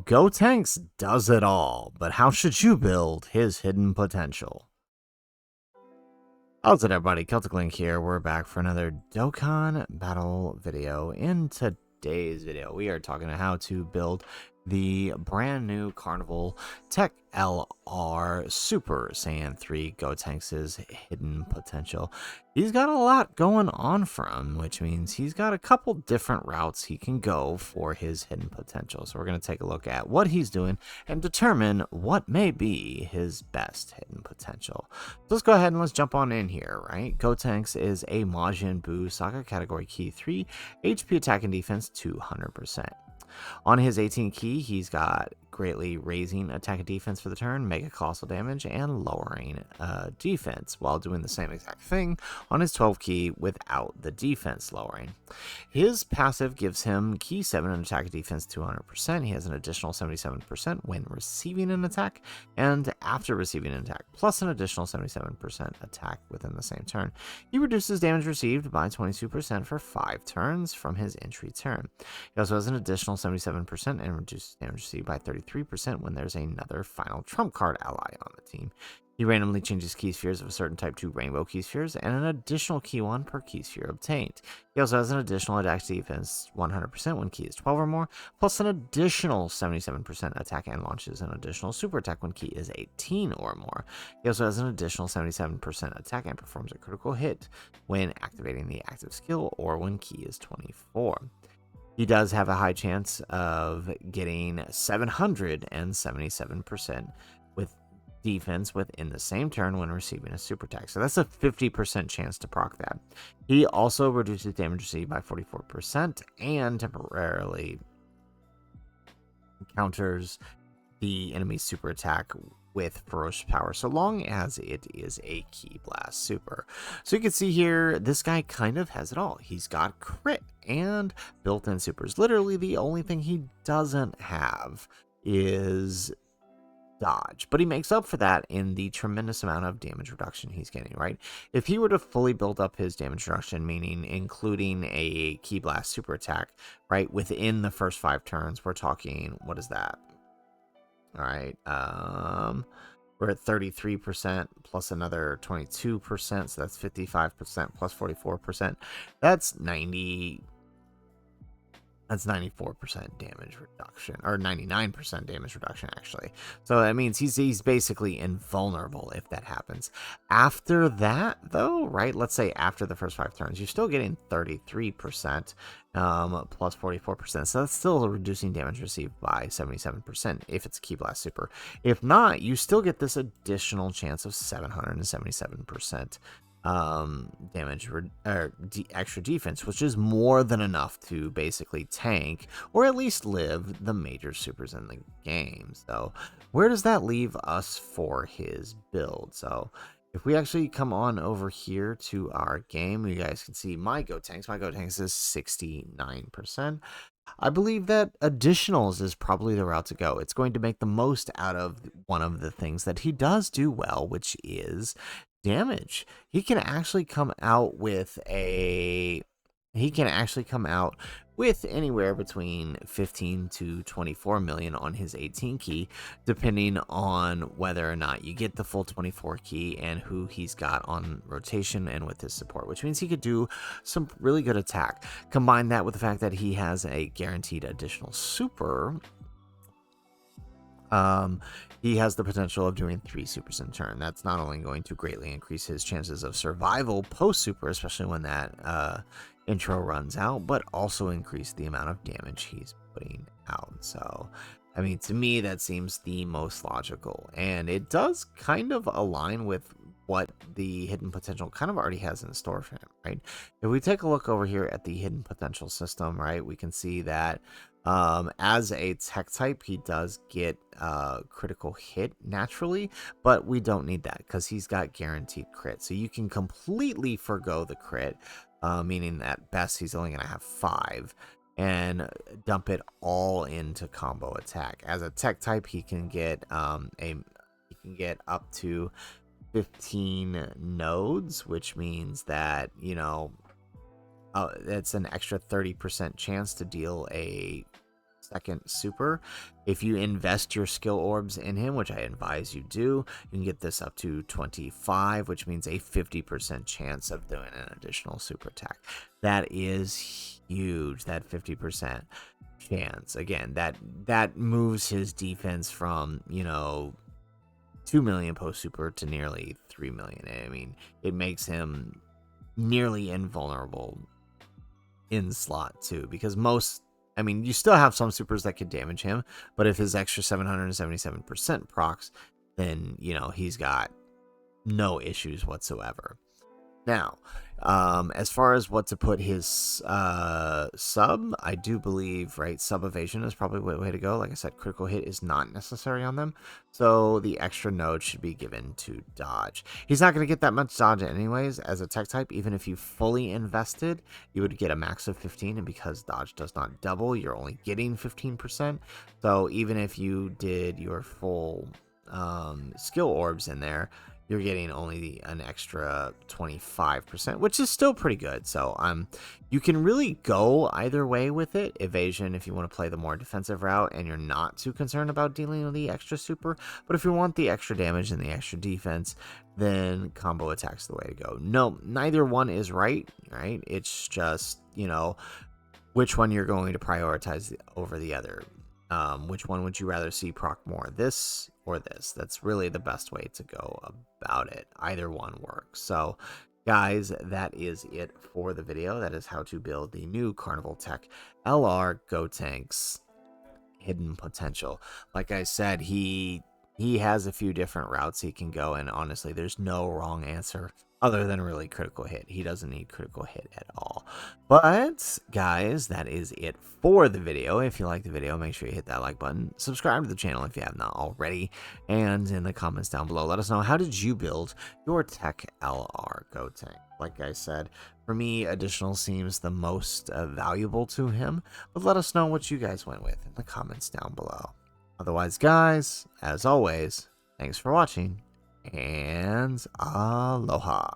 Gotenks does it all, but how should you build his hidden potential? How's it, everybody? Celtic Link here. We're back for another Dokkan battle video. In today's video, we are talking about how to build the brand new Carnival Tech LR Super Saiyan 3 Gotenks' hidden potential. He's got a lot going on for him, which means he's got a couple different routes he can go for his hidden potential. So we're going to take a look at what he's doing and determine what may be his best hidden potential. So let's go ahead and let's jump on in here, right? Gotenks is a Majin Buu Saga Category Key 3, HP attack and defense 200%. On his 18 key, he's got greatly raising attack and defense for the turn, mega colossal damage, and lowering defense, while doing the same exact thing on his 12 key without the defense lowering. His passive gives him key 7 and attack and defense 200%. He has an additional 77% when receiving an attack, and after receiving an attack, plus an additional 77% attack within the same turn. He reduces damage received by 22% for 5 turns from his entry turn. He also has an additional 77% and reduces damage received by 33% when there's another final trump card ally on the team. He randomly changes key spheres of a certain type to rainbow key spheres and an additional key 1 per key sphere obtained. He also has an additional attack defense 100% when key is 12 or more, plus an additional 77% attack, and launches an additional super attack when key is 18 or more. He also has an additional 77% attack and performs a critical hit when activating the active skill or when key is 24. He does have a high chance of getting 777% with defense within the same turn when receiving a super attack. So that's a 50% chance to proc that. He also reduces damage received by 44% and temporarily counters the enemy's super attack with ferocious power, so long as it is a Ki Blast super. So you can see here, this guy kind of has it all. He's got crit and built-in supers. Literally, the only thing he doesn't have is dodge, but he makes up for that in the tremendous amount of damage reduction he's getting, right? If he were to fully build up his damage reduction, meaning including a Ki Blast super attack, right, within the first 5 turns, we're talking, what is that? All right, we're at 33% plus another 22%, so that's 55% plus 44%. That's 94% damage reduction, or 99% damage reduction, actually. So that means he's basically invulnerable if that happens. After that, though, right, let's say after the first 5 turns, you're still getting 33% plus 44%. So that's still reducing damage received by 77% if it's a Ki Blast super. If not, you still get this additional chance of 777% damage or extra defense, which is more than enough to basically tank or at least live the major supers in the game. So where does that leave us for his build? So if we actually come on over here to our game, you guys can see my Gotenks. My Gotenks is 69%. I believe that additionals is probably the route to go. It's going to make the most out of one of the things that he does do well, which is damage. He can actually come out with anywhere between 15 to 24 million on his 18 key, depending on whether or not you get the full 24 key and who he's got on rotation and with his support, which means he could do some really good attack. Combine that with the fact that he has a guaranteed additional super. He has the potential of doing 3 supers in turn. That's not only going to greatly increase his chances of survival post super, especially when that intro runs out, but also increase the amount of damage he's putting out. So, I mean, to me, that seems the most logical, and it does kind of align with what the hidden potential kind of already has in store for him, right? If we take a look over here at the hidden potential system, right, we can see that as a tech type, he does get critical hit naturally, but we don't need that because he's got guaranteed crit. So you can completely forgo the crit, meaning at best he's only going to have 5, and dump it all into combo attack. As a tech type, he can get up to 15 nodes, which means that, you know, it's an extra 30% chance to deal a second super. If you invest your skill orbs in him, which I advise you do, you can get this up to 25, which means a 50% chance of doing an additional super attack. That is huge, that 50% chance. Again, that moves his defense from, 2 million post super to nearly 3 million. I mean, it makes him nearly invulnerable in slot too, because you still have some supers that could damage him, but if his extra 777% procs, then he's got no issues whatsoever. Now, as far as what to put his sub, I do believe, right, sub evasion is probably the way to go. Like I said, critical hit is not necessary on them, so the extra node should be given to dodge. He's not going to get that much dodge anyways as a tech type. Even if you fully invested, you would get a max of 15, and because dodge does not double, you're only getting 15%. So even if you did your full skill orbs in there, you're getting only an extra 25%, which is still pretty good. So you can really go either way with it. Evasion if you want to play the more defensive route and you're not too concerned about dealing with the extra super. But if you want the extra damage and the extra defense, then combo attack's the way to go. No, neither one is right? It's just, which one you're going to prioritize over the other. Which one would you rather see proc more, this or this? That's really the best way to go about it. Either one works. So guys, that is it for the video. That is how to build the new Carnival Tech LR Gotenks hidden potential. Like I said, he has a few different routes he can go, and honestly, there's no wrong answer other than really critical hit. He doesn't need critical hit at all. But guys, that is it for the video. If you like the video, make sure you hit that like button, subscribe to the channel if you have not already, and in the comments down below, let us know, how did you build your Tech LR Gotenk? Like I said, for me, additional seems the most valuable to him, but let us know what you guys went with in the comments down below. Otherwise, guys, as always, thanks for watching, and aloha.